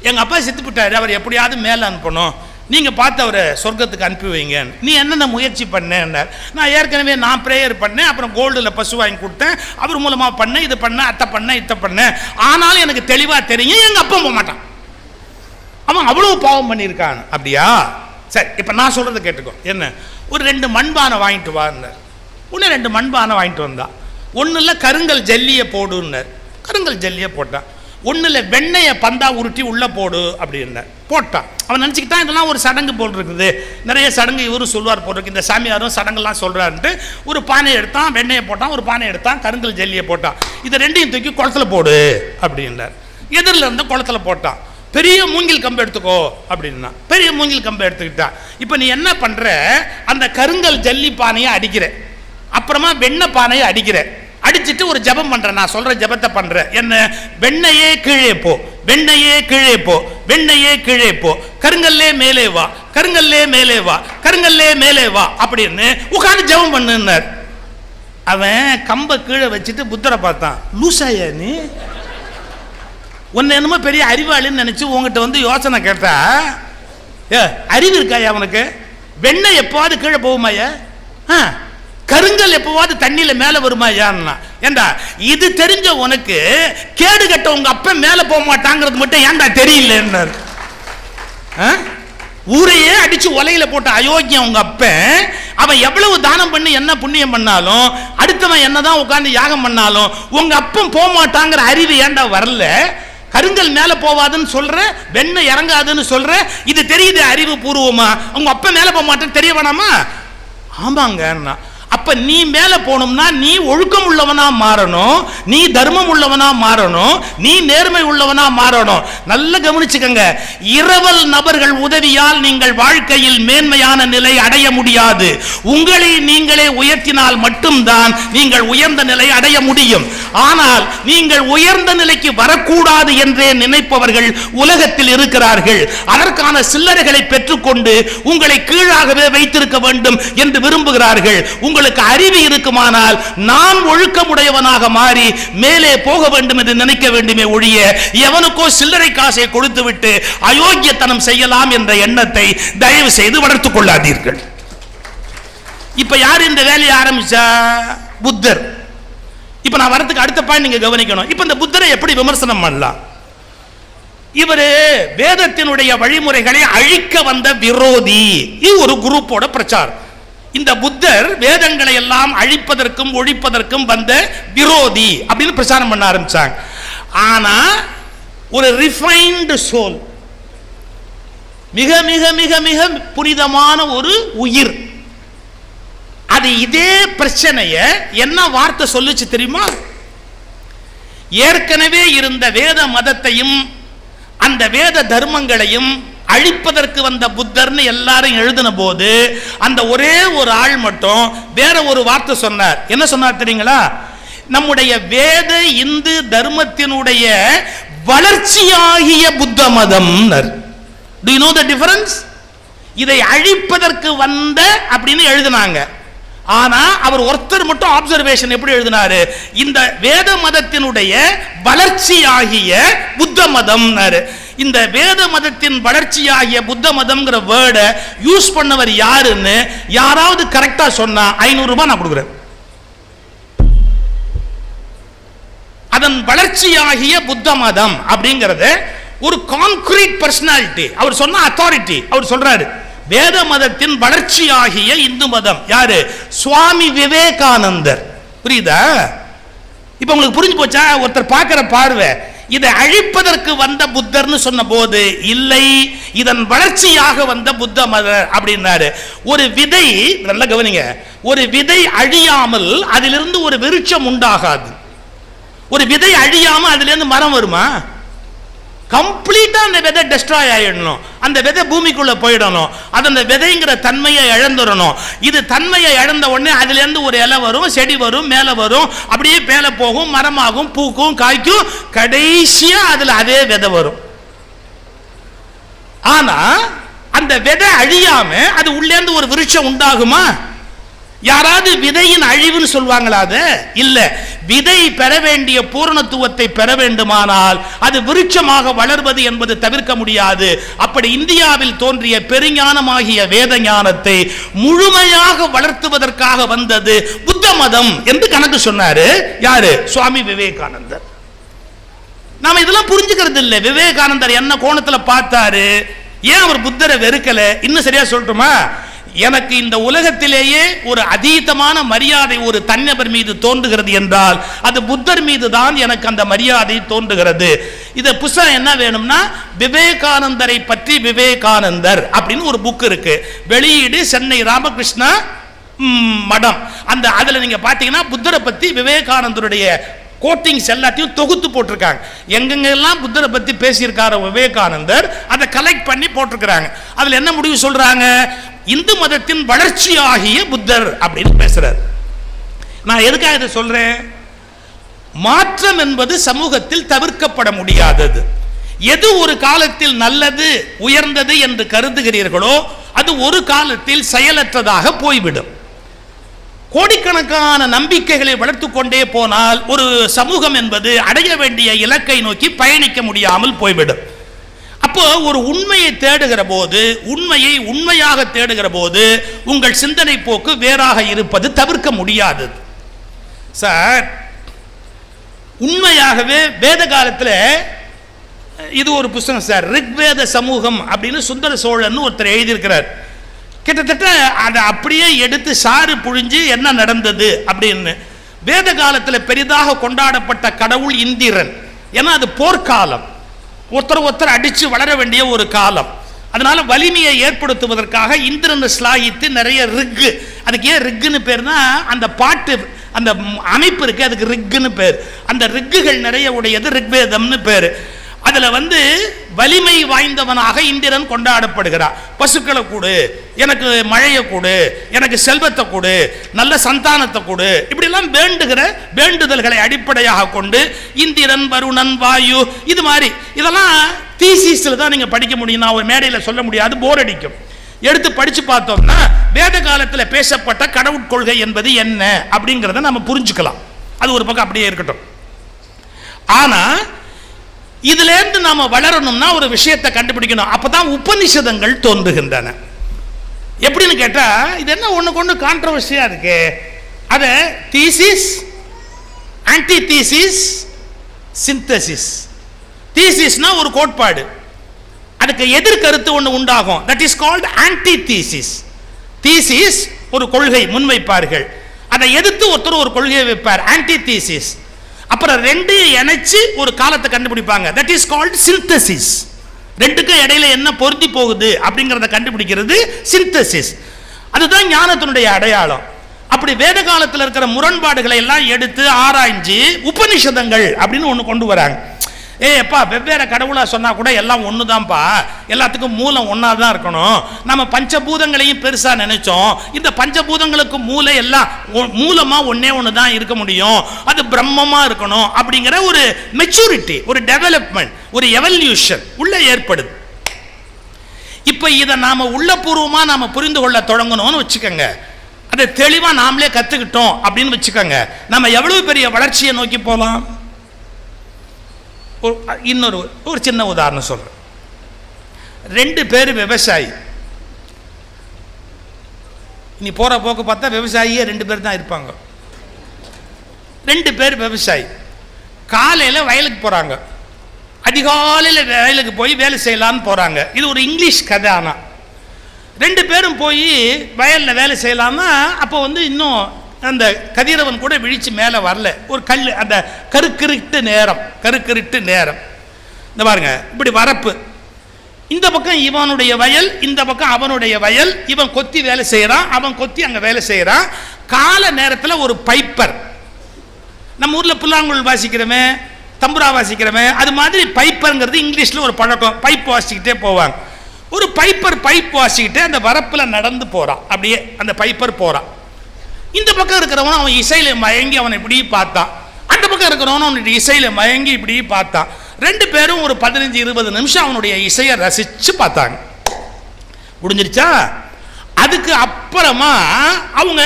[SPEAKER 1] எங்கள் அப்பா செத்து போட்டாரு, அவர் எப்படியாவது மேலே அனுப்பணும், நீங்கள் பார்த்து அவரை சொர்க்கத்துக்கு அனுப்பி வைங்க. நீ என்னென்ன முயற்சி பண்ணேன்னார். நான் ஏற்கனவே நான் ப்ரேயர் பண்ணேன், அப்புறம் கோல்டில் பசு வாங்கி கொடுத்தேன், அவர் மூலமாக பண்ணேன், இது பண்ணேன், அத்தை பண்ணேன், இத்தை பண்ணேன். ஆனாலும் எனக்கு தெளிவாக தெரியும் எங்கள் அப்பா போக மாட்டான், அவன் அவ்வளோ பாவம் பண்ணியிருக்கான். அப்படியா? சரி, இப்போ நான் சொல்கிறத கேட்டுக்கோ. என்ன, ஒரு 2 மண்பானை வாங்கிட்டு வான்னார். ஒன்று 2 மண்பானை வாங்கிட்டு வந்தான். ஒன்றில் கருங்கல் ஜல்லியை போடுன்னார். கருங்கல் ஜல்லியை போட்டான். ஒன்றில் வெண்ணெயை பந்தா உருட்டி உள்ளே போடு அப்படின்னார். போட்டான். அவன் நினச்சிக்கிட்டான் இதெல்லாம் ஒரு சடங்கு போல் இருக்குது, நிறைய சடங்கு இவரும் சொல்லுவார் போல் இருக்கு, இந்த சாமியாரும் சடங்குலாம் சொல்கிறாருன்ட்டு ஒரு பானையை எடுத்தான், வெண்ணெயை போட்டான், ஒரு பானை எடுத்தான், கருங்கல் ஜல்லியை போட்டான். இதை 2ஐயும் தூக்கி குளத்தில் போடு அப்படின்னார். எதிரில் இருந்து குளத்தில் போட்டான். பெரிய மூங்கில் கம்பு எடுத்துக்கோ அப்படின்னா பெரிய மூங்கில் கம்பு எடுத்துக்கிட்டான். இப்போ நீ என்ன பண்ணுற, அந்த கருங்கல் ஜல்லி பானையை அடிக்கிற, அப்புறமா வெண்ணெய் பானையை அடிக்கிற, அடிச்சுட்டு ஒரு ஜபம் பண்ற, நான் சொல்ற ஜபத்தை பண்ற. என்ன? வெண்ணையே கீழே போ, வெண்ணையே கீழே போ, வெண்ணையே கீழே போ, கருங்கல்லே மேலே வா, கருங்கல்லே மேலே வா, கருங்கல்லே மேலே வா அப்படின்னு உட்காந்து ஜபம் பண்ணுன்னார். அவன் கம்பை கீழே வச்சுட்டு புத்தரை பார்த்தான். லூசாயா நீ? உன்னை என்னமோ பெரிய அறிவாளின்னு நினைச்சு உங்ககிட்ட வந்து யோசனை கேட்டா, அறிவு இருக்காயா உனக்கு? வெண்ணெய் எப்போவாது கீழே போகுமாயா? கருங்கல் எப்போவாது தண்ணியில மேல வருமா? ஏண்டா இது தெரிஞ்ச உனக்கு கேடு கட்ட உங்க அப்ப மேல போக மாட்டாங்கிறது மட்டும் ஏண்டா தெரியல? ஊரையே அடிச்சு ஒலையில போட்ட அயோக்கியம் உங்க அப்ப. அவன் எவ்வளவு தானம் பண்ணி என்ன புண்ணியம் பண்ணாலும், அடுத்தவன் என்னதான் உட்கார்ந்து யாகம் பண்ணாலும் உங்க அப்பன் போக மாட்டாங்கிற அறிவு ஏண்டா வரல? கருங்கல் மேல போவாதுன்னு சொல்ற, வெண்ணெய் இறங்காதுன்னு சொல்ற, இது தெரியுது அறிவு பூர்வமா? உங்க அப்ப மேல போக மாட்டேன்னு தெரிய வேணாமா? ஆமாங்க. அப்ப நீ மேல போகணும்னா நீ ஒழுக்கம் உள்ளவனா மாறணும், நீ தர்மம் உள்ளவனா மாறணும், நீ நேர்மை உள்ளவனா மாறணும். நல்ல கவனிச்சுக்கங்க, இரவல் நபர்கள் உதவியால் நீங்கள் வாழ்க்கையில் மேன்மையான நிலை அடைய முடியாது. உங்களை நீங்களே உயர்த்தினால் மட்டும்தான் நீங்கள் உயர்ந்த நிலை அடைய முடியும். ஆனால் நீங்கள் உயர்ந்த நிலைக்கு வரக்கூடாது என்றே நினைப்பவர்கள் உலகத்தில் இருக்கிறார்கள். அதற்கான சில்லறைகளை பெற்றுக்கொண்டு உங்களை கீழாகவே வைத்திருக்க வேண்டும் என்று விரும்புகிறார்கள். உங்களுக்கு அறிவு இருக்குமானால் நான் ஒழுக்கமுடையவனாக மாறி மேலே போக வேண்டும் என்று நினைக்க வேண்டுமே ஒழிய எவனுக்கோ சில்லறை காசை கொடுத்துவிட்டு அயோக்கியத்தனம் செய்யலாம் என்ற எண்ணத்தை தயவு செய்து வளர்த்துக் கொள்ளாதீர்கள். இப்ப யார் இந்த வேலையை ஆரம்பிச்சா? புத்தர். இப்ப நான் வரதுக்கு அடுத்த பாயிண்ட் நீங்க கவனிக்கணும். இப்ப இந்த புத்தரை எப்படி விமர்சனம் பண்ணலாம்? இவரு வேதத்தினுடைய வழிமுறைகளை அழிக்க வந்த விரோதி. இது ஒரு குரூப்போட பிரச்சாரம். இந்த புத்தர் வேதங்களை எல்லாம் அழிப்பதற்கும் ஒழிப்பதற்கும் வந்த விரோதி அப்படின்னு பிரச்சாரம் பண்ண ஆரம்பிச்சாங்க. ஆனா ஒரு ரிஃபைன்டு சோல், மிக மிக மிக மிக புனிதமான ஒரு உயிர், அது இதே பிரச்சனைய என்ன வார்த்தை சொல்லுச்சு தெரியுமா? ஏற்கனவே இருந்த வேத மதத்தையும் அந்த வேத தர்மங்களையும் அழிப்பதற்கு வந்த புத்தர்னு எல்லாரும் எழுதின போது அந்த ஒரே ஒரு ஆள் மட்டும் வேற ஒரு வார்த்தை சொன்னார். என்ன சொன்னார் தெரியுங்களா? நம்முடைய வேத இந்து தர்மத்தினுடைய வளர்ச்சியாகிய புத்த மதம். Do you know the difference? இதை அழிப்பதற்கு வந்த அப்படின்னு எழுதினாங்க. ஆனா அவர் ஒருத்தர் மட்டும் அப்சர்வேஷன் எப்படி எழுதினாரு? இந்த வேத மதத்தினுடைய வளர்ச்சியாகிய புத்த மதம். இந்த வேத மதத்தின் வளர்ச்சியாகிய புத்த மதம்ங்கிற வேர்டை யூஸ் பண்ணவர் யாருன்னு யாராவது கரெக்டா சொன்னா 500 ரூபாய் நான் கொடுக்குறேன். அதன் வளர்ச்சியாகிய புத்த மதம் அப்படிங்கறது ஒரு கான்கிரீட் பர்சனாலிட்டி. அவர் சொன்ன அத்தாரிட்டி. அவர் சொல்றாரு வேத மதத்தின் வளர்ச்சியாகிய இந்து மதம் யாரு? சுவாமி விவேகானந்தர். புரியுதா? இப்ப உங்களுக்கு புரிஞ்சு போச்சா? ஒருத்தர் பார்க்கிற பார்வை இதை அழிப்பதற்கு வந்த புத்தர்னு சொன்ன போது இல்லை, இதன் வளர்ச்சியாக வந்த புத்த மதம் அப்படின்னாரு. ஒரு விதை, நல்ல கவனிங்க, ஒரு விதை அழியாமல் அதிலிருந்து ஒரு விருட்சம் உண்டாகாது. ஒரு விதை அழியாம அதிலிருந்து மரம் வருமா? கம்ப்ளீட்டா அந்த விதை டெஸ்ட்ராய் ஆயிடணும். அந்த விதை பூமிக்குள்ள போயிடணும். அது அந்த விதைங்கிற தன்மையை இழந்துடணும். இது தன்மையை இழந்த உடனே அதுல இருந்து ஒரு இலை வரும், செடி வரும், மேல வரும், அப்படியே மேல போகும், மரமாகும், பூக்கும், காய்க்கும், கடைசியா அதுல அதே விதை வரும். ஆனா அந்த விதை அழியாம அது உள்ளே இருந்து ஒரு விருட்சம் உண்டாகுமா? யாராவது விதையின் அழிவுன்னு சொல்வாங்களா? அது இல்ல. விதை பெற வேண்டிய பூரணத்துவத்தை பெற வேண்டுமானால் அது விருட்சமாக வளர்வது என்பது தவிர்க்க முடியாது. அப்படி இந்தியாவில் தோன்றிய பெருஞானமாகிய வேத ஞானத்தை முழுமையாக வளர்த்துவதற்காக வந்தது புத்த மதம் என்று கணக்கு சொன்னாரு. யாரு? சுவாமி விவேகானந்தர். நாம இதெல்லாம் புரிஞ்சுக்கிறது இல்லை. விவேகானந்தர் என்ன கோணத்துல பார்த்தாரு? ஏன் அவர் புத்தரை வெறுக்கல? இன்னும் சரியா சொல்லட்டுமா? எனக்கு இந்த உலகத்திலேயே ஒரு அதீதமான மரியாதை ஒரு தனிநபர் மீது தோன்றுகிறது என்றால் அது புத்தர் மீது தான் எனக்கு அந்த மரியாதை தோன்றுகிறது. இத புத்தகம் என்ன வேணும்னா விவேகானந்தரை பற்றி விவேகானந்தர் அப்படின்னு ஒரு புக் இருக்கு. வெளியீடு சென்னை ராமகிருஷ்ணா மடம். அந்த அதுல நீங்க பாத்தீங்கன்னா புத்தரை பத்தி விவேகானந்தருடைய கோட்டிங்ஸ் எல்லாத்தையும் தொகுத்து போட்டிருக்காங்க. எங்கெங்கெல்லாம் புத்தரை பத்தி பேசியிருக்காரு விவேகானந்தர் அதை கலெக்ட் பண்ணி போட்டிருக்கிறாங்க. அதுல என்ன முடிவு சொல்றாங்க? இந்து மதத்தின் வளர்ச்சியாகிய புத்தர் அப்படின்னு பேசுறார். நான் எதுக்காக இதை சொல்றேன்? மாற்றம் என்பது சமூகத்தில் தவிர்க்கப்பட முடியாதது. எது ஒரு காலத்தில் நல்லது உயர்ந்தது என்று கருதுகிறீர்களோ அது ஒரு காலத்தில் செயலற்றதாக போய்விடும். கோடிக்கணக்கான நம்பிக்கைகளை வளர்த்துக் கொண்டே போனால் ஒரு சமூகம் என்பது அடைய வேண்டிய இலக்கை நோக்கி பயணிக்க முடியாமல் போய்விடும். அப்போ ஒரு உண்மையை தேடுகிற போது, உண்மையை உண்மையாக தேடுகிற போது உங்கள் சிந்தனை போக்கு வேறாக இருப்பது தவிர்க்க முடியாதது. சார், உண்மையாகவே வேத காலத்தில் இது ஒரு புத்தகம் சார், ரிக்வேத சமூகம் அப்படின்னு சுந்தர சோழன் ஒருத்தர் எழுதியிருக்கிறார். கிட்டத்தட்ட அதை அப்படியே எடுத்து சாறு புழிஞ்சு என்ன நடந்தது அப்படின்னு. வேத காலத்தில் பெரிதாக கொண்டாடப்பட்ட கடவுள் இந்திரன். ஏன்னா அது போர்க்காலம், ஒருத்தர் அடிச்சு வளர வேண்டிய ஒரு காலம். அதனால வலிமையை ஏற்படுத்துவதற்காக இந்திரனை ஸ்லாகித்து நிறைய ரிக்கு, அதுக்கு ஏன் ரிக்குன்னு பேர்னா அந்த பாட்டு அந்த அமைப்பு இருக்கு, அதுக்கு ரிக்குன்னு பேர். அந்த ரிக்குகள் நிறைய உடையது ரிக்வேதம்னு பேர். அதுல வலிமை வாய்ந்தவனாக இந்திரன் கொண்டாடப்படுகிறார். பசுக்களை கொடு, எனக்கு மழையை கொடு, எனக்கு செல்வத்தை கொடு, நல்ல சந்தானத்தை கொடு, இப்படி எல்லாம் வேண்டுகிற வேண்டுதல்களை அடிப்படையாக கொண்டு இந்திரன், வருணன், வாயு, இது மாதிரி இதெல்லாம் தீசிஸ்ல தான் நீங்க படிக்க முடியும். நான் ஒரு மேடையில் சொல்ல முடியாது, போர் அடிக்கும். எடுத்து படிச்சு பார்த்தோம்னா வேத காலத்தில் பேசப்பட்ட கடவுள் கொள்கை என்பது என்ன அப்படிங்கிறத நம்ம புரிஞ்சுக்கலாம். அது ஒரு பக்கம் அப்படியே இருக்கட்டும். ஆனா இதுல இருந்து நாம வளரணும்னா ஒரு விஷயத்தை கண்டுபிடிக்கணும். அப்பதான் உபநிஷதங்கள் தோன்றுகின்றன. எப்படின்னு கேட்டா இது என்ன ஒண்ணுக்கு ஒண்ணு கான்ட்ரோவர்சியா இருக்கு. அத தீசிஸ், ஆன்டி தீசிஸ், சிந்தசிஸ். தீசிஸ்னா ஒரு கோட்பாடு, அதுக்கு எதிர்கருத்து ஒன்று உண்டாகும். That is called anti thesis. Thesis ஒரு கொள்கை முன்வைப்பார்கள், அதை எதிர்த்து ஒருத்தர் ஒரு கொள்கையை வைப்பார், ஆன்டி தீசிஸ். அப்புறம் ரெண்டு இணைச்சு ஒரு காலத்தை கண்டுபிடிப்பாங்க, தட் இஸ் கால்ட் சிந்தசிஸ். ரெண்டுக்கும் இடையில என்ன பொருந்தி போகுது அப்படிங்கறத கண்டுபிடிக்கிறது சிந்தசிஸ். அதுதான் ஞானத்தினுடைய அடையாளம். அப்படி வேத காலத்தில் இருக்கிற முரண்பாடுகளை எல்லாம் எடுத்து ஆராய்ஞ்சு உபநிஷதங்கள் அப்படின்னு ஒன்று கொண்டு வராங்க. எப்பா வெவ்வேறு கடவுளாக சொன்னால் கூட எல்லாம் ஒன்று தான்ப்பா, எல்லாத்துக்கும் மூலம் ஒன்றா தான் இருக்கணும். நம்ம பஞ்சபூதங்களையும் பெருசாக நினைச்சோம், இந்த பஞ்சபூதங்களுக்கு மூளை எல்லாம் மூலமாக ஒன்றே ஒன்று தான் இருக்க முடியும், அது பிரம்மமாக இருக்கணும் அப்படிங்கிற ஒரு மெச்சூரிட்டி, ஒரு டெவலப்மெண்ட், ஒரு எவல்யூஷன் உள்ள ஏற்படுது. இப்போ இதை நாம் உள்ளபூர்வமாக நாம் புரிந்து கொள்ள தொடங்கணும்னு வச்சுக்கோங்க, அதை தெளிவாக நாமளே கற்றுக்கிட்டோம் அப்படின்னு வச்சுக்கோங்க, நம்ம எவ்வளவு பெரிய வளர்ச்சியை நோக்கி போகலாம். ஒரு சின்ன உதாரணம் சொல்றேன். 2 பேர் விவசாயி, இனி போற போக்கு பார்த்தா விவசாயியே 2 பேர் தான் இருப்பாங்க. 2 பேர் விவசாயி காலையில் வயலுக்கு போறாங்க, அதிகாலையில் வயலுக்கு போய் வேலை செய்யலான்னு போறாங்க. இது ஒரு இங்கிலீஷ் கதை. ஆனால் 2 பேரும் போய் வயலில் வேலை செய்யலாமா, அப்போ இன்னும் அந்த கதிரவன் கூட விழிச்சு மேலே வரல, ஒரு கல், அந்த கருக்கிருட்டு நேரம். இந்த பாருங்க, இப்படி வரப்பு, இந்த பக்கம் இவனுடைய வயல், இந்த பக்கம் அவனுடைய வயல். இவன் கொத்தி வேலை செய்யறான், அவன் கொத்தி அங்க வேலை செய்யறான். கால நேரத்தில் ஒரு பைப்பர், நம்ம ஊர்ல புல்லாங்குழல் வாசிக்கிறவன், தம்புரா வாசிக்கிறவன், அது மாதிரி பைப்பர்ங்கிறது இங்கிலீஷ்ல ஒரு பழக்கம். பைப் வாசிக்கிட்டே போவாங்க. ஒரு பைப்பர் பைப் வாசிக்கிட்டே அந்த வரப்புல நடந்து போறான். அப்படியே அந்த பைப்பர் போறான். இந்த பக்கம் இருக்கிறவன் அவன் இசையில மயங்கி அவனை இப்படி பார்த்தான், அந்த பக்கம் இருக்கிறவன் அவனுடைய இசையில மயங்கி இப்படி பார்த்தான். 2 பேரும் ஒரு 15-20 நிமிஷம் அவனுடைய இசையை ரசிச்சு பார்த்தாங்க. முடிஞ்சிருச்சா? அதுக்கு அப்புறமா அவங்க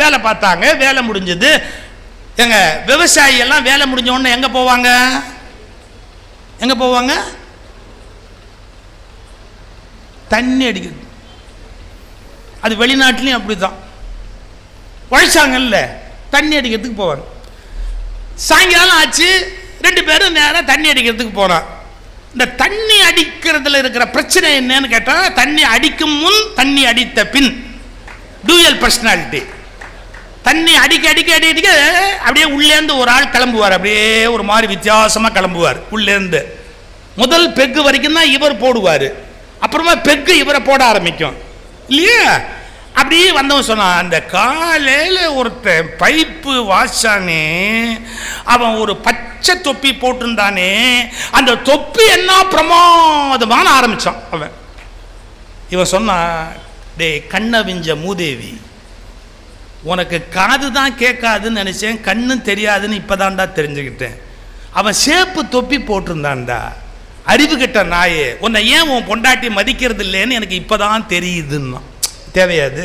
[SPEAKER 1] வேலை பார்த்தாங்க. வேலை முடிஞ்சது. எங்க விவசாயி எல்லாம் வேலை முடிஞ்ச உடனே எங்க போவாங்க? தண்ணி அடிக்குது. அது வெளிநாட்டிலையும் அப்படிதான். உழைச்சாங்கல்ல, தண்ணி அடிக்கிறதுக்கு போவாங்க. சாயங்காலம் ஆச்சு, 2 பேரும் நேரம் தண்ணி அடிக்கிறதுக்கு போனான். இந்த தண்ணி அடிக்கிறதுல இருக்கிற பிரச்சனை என்னன்னு கேட்டா, தண்ணி அடிக்கும் முன், தண்ணி அடித்த பின், டூயல் பர்சனாலிட்டி. தண்ணி அடிக்க அப்படியே உள்ளேருந்து ஒரு ஆள் கிளம்புவார், அப்படியே ஒரு மாதிரி வித்தியாசமா கிளம்புவார். உள்ளேருந்து முதல் பெக்கு வரைக்கும் தான் இவர் போடுவார், அப்புறமா பெக்கு இவரை போட ஆரம்பிக்கும் இல்லையா? அப்படியே வந்தவன் சொன்னான், அந்த காலையில் ஒருத்தன் பைப்பு வாசானே, அவன் ஒரு பச்சை தொப்பி போட்டிருந்தானே, அந்த தொப்பி என்ன பிரமாதமான ஆரம்பிச்சான் அவன். இவன் சொன்னான், டே கண்ணவிஞ்ச மூதேவி, உனக்கு காது தான் கேட்காதுன்னு நினைச்சேன், கண்ணும் தெரியாதுன்னு இப்பதான்டா தெரிஞ்சுக்கிட்டேன். அவன் சேப்பு தொப்பி போட்டிருந்தான்டா, அறிவு கெட்ட நாயே, உன்னை ஏன் உன் பொண்டாட்டி மதிக்கிறது இல்லைன்னு எனக்கு இப்பதான் தெரியுதுன்னா. தேவையாது,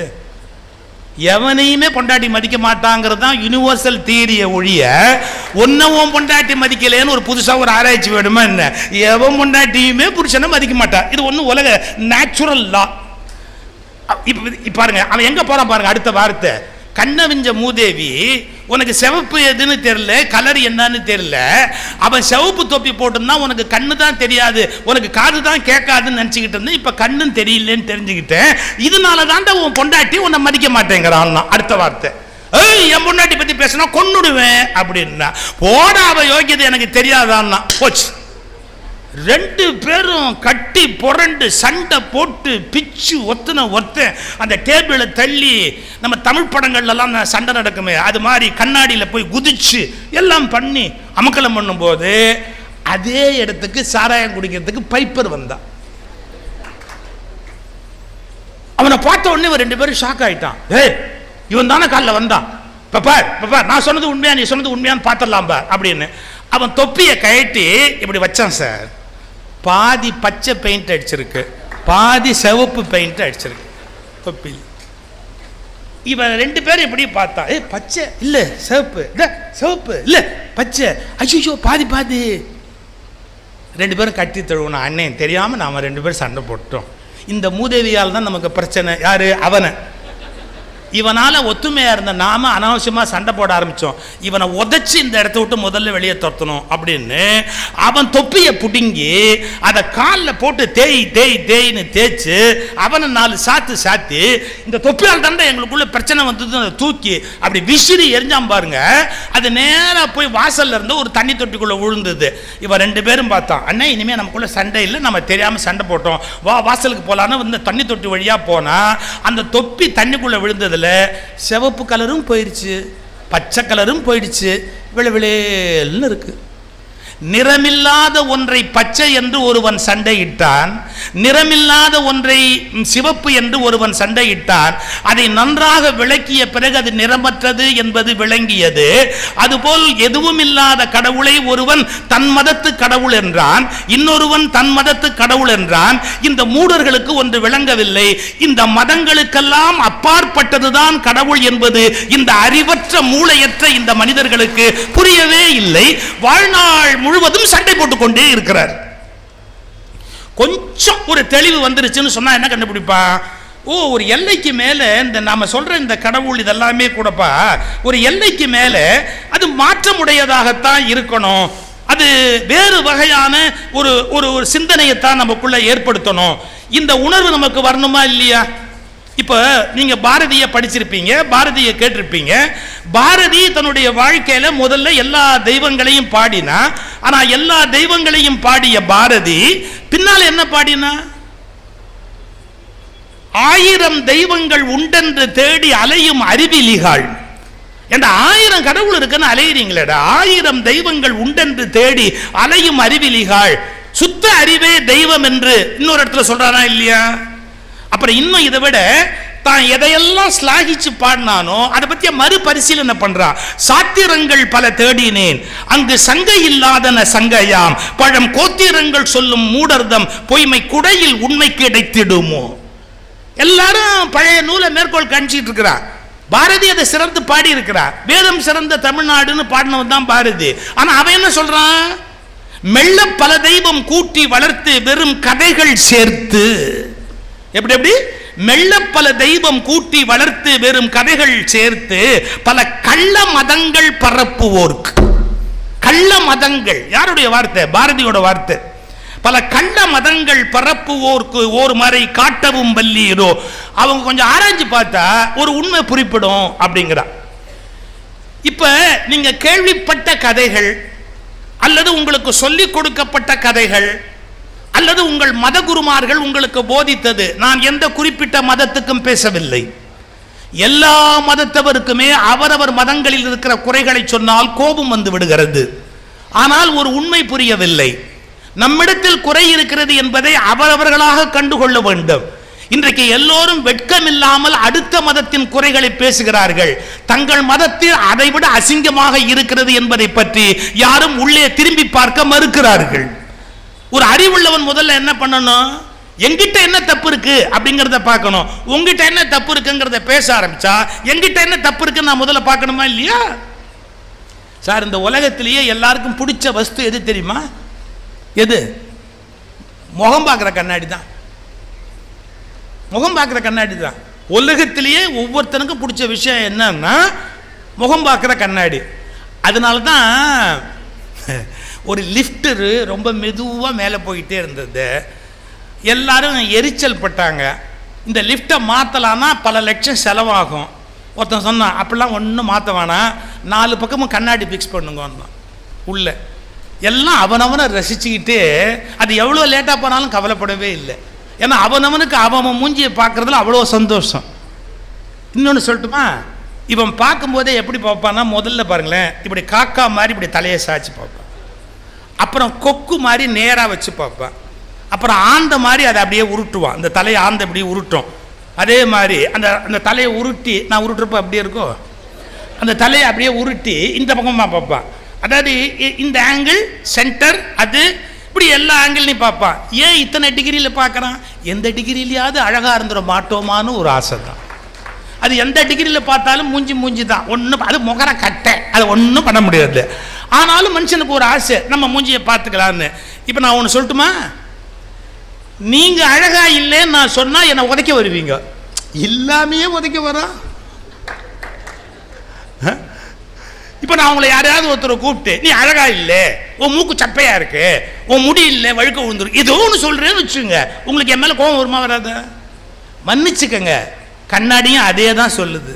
[SPEAKER 1] எவனையுமே பொண்டாட்டி மதிக்க மாட்டாங்கிறது தான் யூனிவர்சல் தியரியை ஒழிய, ஒன்னவும் பொண்டாட்டி மதிக்கலேன்னு ஒரு புதுசாக ஒரு ஆராய்ச்சி வேணுமா என்ன? எவன் பொண்டாட்டியுமே புருஷனை மதிக்க மாட்டான். இது ஒன்றும் உலக நேச்சுரல் லா. இப்போ பாருங்க, அவன் எங்க போறான் பாருங்க. அடுத்த வார்த்தை, கண்ணவிஞ்ச மூதேவி, உனக்கு சிவப்பு எதுன்னு தெரியல, கலர் என்னன்னு தெரியல, அவன் சிவப்பு தொப்பி போட்டுன்னா உனக்கு கண்ணு தான் தெரியாது, உனக்கு காது தான் கேட்காதுன்னு நினச்சிக்கிட்டு இருந்தேன், இப்போ கண்ணும் தெரியலன்னு தெரிஞ்சுக்கிட்டேன். இதனால தான் உன் பொண்டாட்டி உன்னை மதிக்க மாட்டேங்கிறான். அடுத்த வார்த்தை, என் பொண்டாட்டி பத்தி பேசினா கொன்னுடுவேன் அப்படின்னா. போட அவ யோகியது எனக்கு தெரியாதான்னா போச்சு. 2 பேரும் கட்டி புரண்டு சண்டை போட்டு பிச்சு ஒத்த அந்த டேபிளை தள்ளி, நம்ம தமிழ் படங்கள்லாம் சண்டை நடக்குமே அது மாதிரி கண்ணாடியில் போய் குதிச்சு எல்லாம் பண்ணி அமக்கலம் பண்ணும்போது, அதே இடத்துக்கு சாராயம் குடிக்கிறதுக்கு பைப்பர் வந்தான். அவனை பார்த்த உடனே 2 பேரும் ஷாக் ஆயிட்டான். இவன் தானே காலில் வந்தான், நான் சொன்னது உண்மையா, நீ சொன்னது உண்மையான்னு பார்த்துடலாம் பார் அப்படின்னு. அவன் தொப்பியை கழட்டி இப்படி வச்சான். சார், பாதி பச்சை பெயிண்ட் அடிச்சிருக்கு, பாதி சிவப்பு பெயிண்ட் அடிச்சிருக்கு தொப்பி. இவன் 2 பேரும் எப்படி பார்த்தா, பச்சை இல்ல சிவப்பு, சிவப்பு இல்ல பச்சை, ஐயோ பாதி 2 பேரும் கட்டி தழுவணும். அண்ணன் தெரியாம நாம 2 பேரும் சண்டை போட்டோம். இந்த மூதேவியால் தான் நமக்கு பிரச்சனை. யாரு? அவனை. இவனால ஒத்துமையா இருந்த நாம அனாவசியமா சண்டை போட ஆரம்பிச்சோம். இவனை உதைச்சு இந்த இடத்த விட்டு முதல்ல வெளியே துரத்தணும் அப்படின்னு அவன் தொப்பியை புடுங்கி அதை காலில் போட்டு தேய்ன்னு தேய்ச்சு அவனை 4 சாத்தி, இந்த தொப்பியால் தாண்டா எங்களுக்குள்ள பிரச்சனை வந்தது, அதை தூக்கி அப்படி விசிறி எரிஞ்சாம் பாருங்க. அது நேராக போய் வாசல்ல இருந்து ஒரு தண்ணி தொட்டிக்குள்ள விழுந்தது. இவன் 2 பேரும் பார்த்தான், அண்ணா இனிமே நமக்குள்ள சண்டை இல்லை, நம்ம தெரியாம சண்டை போட்டோம், வா வாசலுக்கு போலான்னு இந்த தண்ணி தொட்டி வழியா போனா அந்த தொப்பி தண்ணிக்குள்ள விழுந்ததுல இடத்துல சிவப்பு கலரும் போயிடுச்சு, பச்சை கலரும் போயிடுச்சு, விளவிளேல்னு இருக்கு. நிறமில்லாத ஒன்றை பச்சை என்று ஒருவன் சண்டையிட்டான், நிறமில்லாத ஒன்றை சிவப்பு என்று ஒருவன் சண்டையிட்டான். அதை நன்றாக விளக்கிய பிறகு அது நிறமற்றது என்பது விளங்கியது. அதுபோல் எதுவும் இல்லாத கடவுளை ஒருவன் தன் மதத்து கடவுள் என்றான், இன்னொருவன் தன் மதத்து கடவுள் என்றான். இந்த மூடர்களுக்கு ஒன்று விளங்கவில்லை. இந்த மதங்களுக்கெல்லாம் அப்பாற்பட்டதுதான் கடவுள் என்பது இந்த அறிவற்ற மூளையற்ற இந்த மனிதர்களுக்கு புரியவே இல்லை. வாழ்நாள் முழுவதும் சண்டை போட்டுக் கொண்டே இருக்கிறார். கொஞ்சம் ஒரு தெளிவு வந்துருச்சுன்னு சொன்னா என்ன கண்டுபிடிப்பா? ஒரு எல்லைக்கு மேல இந்த நாம சொல்ற இந்த கடவுள் இதெல்லாமே கூடப்பா ஒரு எல்லைக்கு மேல அது மாற்றமுடையதாகத்தான் இருக்கணும். அது வேறு வகையான ஒரு ஒரு சிந்தனையைத்தான் நமக்குள்ள ஏற்படுத்தணும். இந்த உணர்வு நமக்கு வரணுமா இல்லையா? இப்போ நீங்க பாரதியை படிச்சிருப்பீங்க, பாரதியை கேட்டிருப்பீங்க. பாரதி தன்னுடைய வாழ்க்கையில முதல்ல எல்லா தெய்வங்களையும் பாடினா. ஆனா எல்லா தெய்வங்களையும் பாடிய பாரதி பின்னால் என்ன பாடினா? 1000 தெய்வங்கள் உண்டென்று தேடி அலையும் அறிவிலிகள். என்ற 1000 கடவுள் இருக்குன்னு அலையிறீங்களேடா, 1000 தெய்வங்கள் உண்டென்று தேடி அலையும் அறிவிலிகள். சுத்த அறிவே தெய்வம் என்று இன்னொரு இடத்துல சொல்றானா இல்லையா? அப்புறம் இன்னும் இதை விட தான் எதையெல்லாம் ஸ்லாகிச்சு பாடினானோ அதை பற்றிய மறுபரிசீலனை பண்றான். சாத்திரங்கள் பல தேடினேன், அங்கு சங்கை இல்லாதன சங்கையாம், பழம் கோத்திரங்கள் சொல்லும் மூடர்தம் பொய்மை குடையில் உண்மை கிடைத்திடுமோ. எல்லாரும் பழைய நூலை மேற்கோள் காணிச்சிட்டு இருக்கிறார். பாரதி அதை சிறந்து பாடி இருக்கிறார். வேதம் சிறந்த தமிழ்நாடுன்னு பாடினவன் தான் பாரதி. ஆனா அவன் என்ன சொல்றான்? மெல்ல பல தெய்வம் கூட்டி வளர்த்து வெறும் கதைகள் சேர்த்து. எப்படி எப்படி? மெல்ல பல தெய்வம் கூட்டி வளர்த்து வெறும் கதைகள் சேர்த்து பல கள்ள மதங்கள் பரப்புவோர்க்கு. கள்ள மதங்கள் யாருடைய வார்த்தை? பாரதியோட வார்த்தை. பல கள்ள மதங்கள் பரப்புவோர்க்கு ஓர் மறை காட்டவும் வல்லீரோ. அவங்க கொஞ்சம் ஆராய்ச்சி பார்த்தா ஒரு உண்மை புரிப்படும் அப்படிங்கிறா. இப்ப நீங்க கேள்விப்பட்ட கதைகள் அல்லது உங்களுக்கு சொல்லிக் கொடுக்கப்பட்ட கதைகள் அல்லது உங்கள் மத குருமார்கள் உங்களுக்கு போதித்தது, நான் எந்த குறிப்பிட்ட மதத்துக்கும் பேசவில்லை. எல்லா மதத்தவருக்குமே அவரவர் மதங்களில் இருக்கிற குறைகளை சொன்னால் கோபம் வந்து விடுகிறது. ஆனால் ஒரு உண்மை புரியவில்லை. நம்மிடத்தில் குறை இருக்கிறது என்பதை அவரவர்களாக கண்டுகொள்ள வேண்டும். இன்றைக்கு எல்லோரும் வெட்கம் இல்லாமல் அடுத்த மதத்தின் குறைகளை பேசுகிறார்கள். தங்கள் மதத்தில் அதைவிட அசிங்கமாக இருக்கிறது என்பதை பற்றி யாரும் உள்ளே திரும்பி பார்க்க மறுக்கிறார்கள். ஒரு அறிவுள்ளவன் முதல்ல என்ன பண்ணணும்? எங்கிட்ட என்ன தப்பு இருக்கு அப்படிங்கறத பார்க்கணும். உங்ககிட்ட என்ன தப்பு இருக்குங்கிறத பேச ஆரம்பிச்சா எங்கிட்ட என்ன தப்பு இருக்குன்னு நான் முதல்ல பார்க்கணுமா இல்லையா? சார், இந்த உலகத்திலேயே எல்லாருக்கும் பிடிச்ச வஸ்து எது தெரியுமா? எது? முகம் பார்க்குற கண்ணாடி தான். முகம் பார்க்குற கண்ணாடி தான். உலகத்திலேயே ஒவ்வொருத்தனுக்கும் பிடிச்ச விஷயம் என்னன்னா முகம் பார்க்குற கண்ணாடி. அதனால தான் ஒரு லிஃப்டரு ரொம்ப மெதுவாக மேலே போயிட்டே இருந்தது. எல்லாரும் எரிச்சல் பட்டாங்க. இந்த லிஃப்டை மாற்றலான்னா பல லட்சம் செலவாகும். ஒருத்தன் சொன்னான், அப்படிலாம் ஒன்றும் மாற்ற வேணாம், 4 பக்கமும் கண்ணாடி ஃபிக்ஸ் பண்ணுங்க உள்ள. எல்லாம் அவனவனை ரசிச்சுக்கிட்டு அது எவ்வளோ லேட்டாக போனாலும் கவலைப்படவே இல்லை. ஏன்னா அவனவனுக்கு அவன் மூஞ்சியை பார்க்குறதுல அவ்வளோ சந்தோஷம். இன்னொன்று சொல்லட்டுமா? இவன் பார்க்கும்போதே எப்படி பார்ப்பான்னா, முதல்ல பாருங்களேன், இப்படி காக்கா மாதிரி இப்படி தலையை சாய்ச்சி பார்ப்பான். அப்புறம் கொக்கு மாதிரி நேராக வச்சு பார்ப்பான். அப்புறம் ஆந்த மாதிரி அதை அப்படியே உருட்டுவான். அந்த தலையை ஆந்த இப்படியே உருட்டும். அதே மாதிரி அந்த அந்த தலையை உருட்டி, நான் உருட்டுறப்ப அப்படியே இருக்கும், அந்த தலையை அப்படியே உருட்டி இந்த பக்கமாக பார்ப்பான். அதாவது இந்த ஆங்கிள் சென்டர், அது இப்படி எல்லா ஆங்கிள்லையும் பார்ப்பான். ஏன் இத்தனை டிகிரியில் பார்க்குறான்? எந்த டிகிரிலையாவது அழகாக இருந்துட மாட்டோமான்னு ஒரு ஆசை தான். அது எந்த டிகிரியில் பார்த்தாலும் மூஞ்சி தான். ஒன்றும் அது முகர கட்டை, அது ஒன்றும் பண்ண முடியாது. ஆனாலும் மனுஷனுக்கு ஒரு ஆசை, நம்ம மூஞ்சியை பார்த்துக்கலான்னு. இப்போ நான் ஒன்று சொல்லட்டுமா? நீங்கள் அழகா இல்லைன்னு நான் சொன்னால் என்னை உதைக்க வருவீங்க. இல்லாமையே உதைக்க வரா. இப்போ நான் உங்களை யாரையாவது ஒருத்தரை கூப்பிட்டு, நீ அழகா இல்லை, உன் மூக்கு சப்பையா இருக்கு, உன் முடி இல்லை, வழுக்க விழுந்துரும், ஏதோ ஒன்று சொல்றேன்னு வச்சுங்க, உங்களுக்கு என் மேலே கோபம் வருமா வராத? மன்னிச்சுக்கங்க, கண்ணாடியும் அதே தான் சொல்லுது,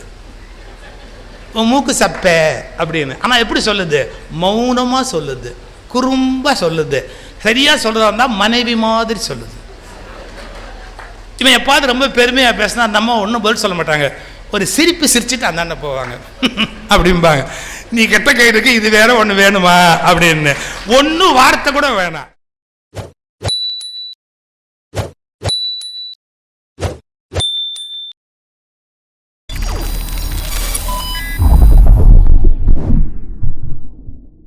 [SPEAKER 1] உன் மூக்கு சப்பை அப்படின்னு. ஆனால் எப்படி சொல்லுது? மௌனமாக சொல்லுது, குறும்பா சொல்லுது. சரியா சொல்றதா இருந்தால் மனைவி மாதிரி சொல்லுது. இவன் எப்பாவது ரொம்ப பெருமையாக பேசினா அந்த அம்மா ஒன்றும் பதில் சொல்ல மாட்டாங்க. ஒரு சிரிப்பு சிரிச்சுட்டு அந்தாண்ட போவாங்க அப்படிம்பாங்க. நீ கெட்ட கயிறுக்கு இது வேற ஒன்று வேணுமா அப்படின்னு. ஒன்றும் வார்த்தை கூட வேணாம்.